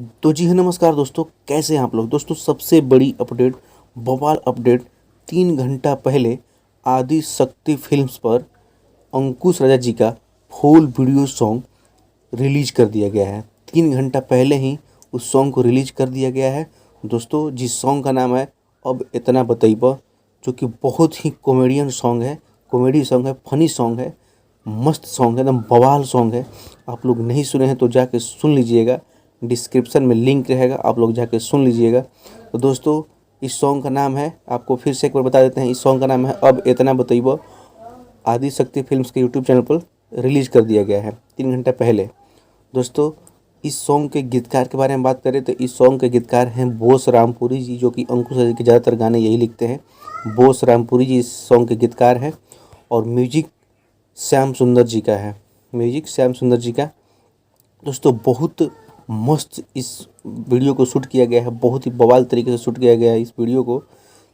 तो जी हाँ, नमस्कार दोस्तों, कैसे हैं आप लोग। दोस्तों सबसे बड़ी अपडेट, बवाल अपडेट, 3 घंटा पहले आदि शक्ति फिल्म्स पर अंकुश राजा जी का फुल वीडियो सॉन्ग रिलीज कर दिया गया है। 3 घंटा पहले ही उस सॉन्ग को रिलीज कर दिया गया है दोस्तों, जिस सॉन्ग का नाम है अब इतना बतइबा, जो कि बहुत ही कॉमेडियन सॉन्ग है, कॉमेडी सॉन्ग है, फनी सॉन्ग है, मस्त सॉन्ग है, एकदम बवाल सॉन्ग है। आप लोग नहीं सुने हैं तो जाके सुन लीजिएगा, डिस्क्रिप्शन में लिंक रहेगा, आप लोग जाके सुन लीजिएगा। तो दोस्तों इस सॉन्ग का नाम है, आपको फिर से एक बार बता देते हैं, इस सॉन्ग का नाम है अब इतना बतइबा। आदि शक्ति फिल्म्स के यूट्यूब चैनल पर रिलीज कर दिया गया है 3 घंटा पहले। दोस्तों इस सॉन्ग के गीतकार के बारे में बात करें तो इस सॉन्ग के गीतकार हैं बोस रामपुरी जी, जो कि अंकुश राजा के ज़्यादातर गाने यही लिखते हैं। बोस रामपुरी जी इस सॉन्ग के गीतकार हैं और म्यूजिक श्याम सुंदर जी का है, म्यूजिक श्याम सुंदर जी का। दोस्तों बहुत मस्त इस वीडियो को शूट किया गया है, बहुत ही बवाल तरीके से शूट किया गया है इस वीडियो को।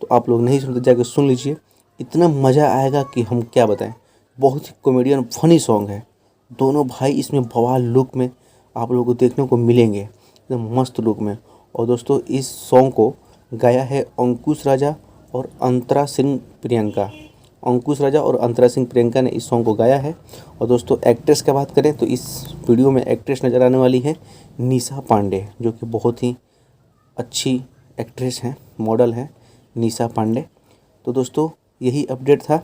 तो आप लोग नहीं सुनते जाके सुन लीजिए, इतना मज़ा आएगा कि हम क्या बताएं। बहुत ही कॉमेडियन फनी सॉन्ग है, दोनों भाई इसमें बवाल लुक में आप लोगों को देखने को मिलेंगे, एकदम मस्त लुक में। और दोस्तों इस सॉन्ग को गाया है अंकुश राजा और अंतरा सिंह प्रियंका। अंकुश राजा और अंतरा सिंह प्रियंका ने इस सॉन्ग को गाया है। और दोस्तों एक्ट्रेस की बात करें तो इस वीडियो में एक्ट्रेस नज़र आने वाली है निशा पांडे, जो कि बहुत ही अच्छी एक्ट्रेस हैं, मॉडल हैं निशा पांडे। तो दोस्तों यही अपडेट था।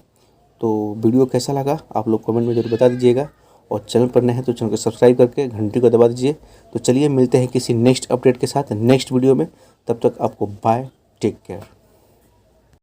तो वीडियो कैसा लगा आप लोग कमेंट में ज़रूर बता दीजिएगा, और चैनल पर नए हैं तो चैनल को सब्सक्राइब करके घंटी को दबा दीजिए। तो चलिए मिलते हैं किसी नेक्स्ट अपडेट के साथ नेक्स्ट वीडियो में, तब तक आपको बाय, टेक केयर।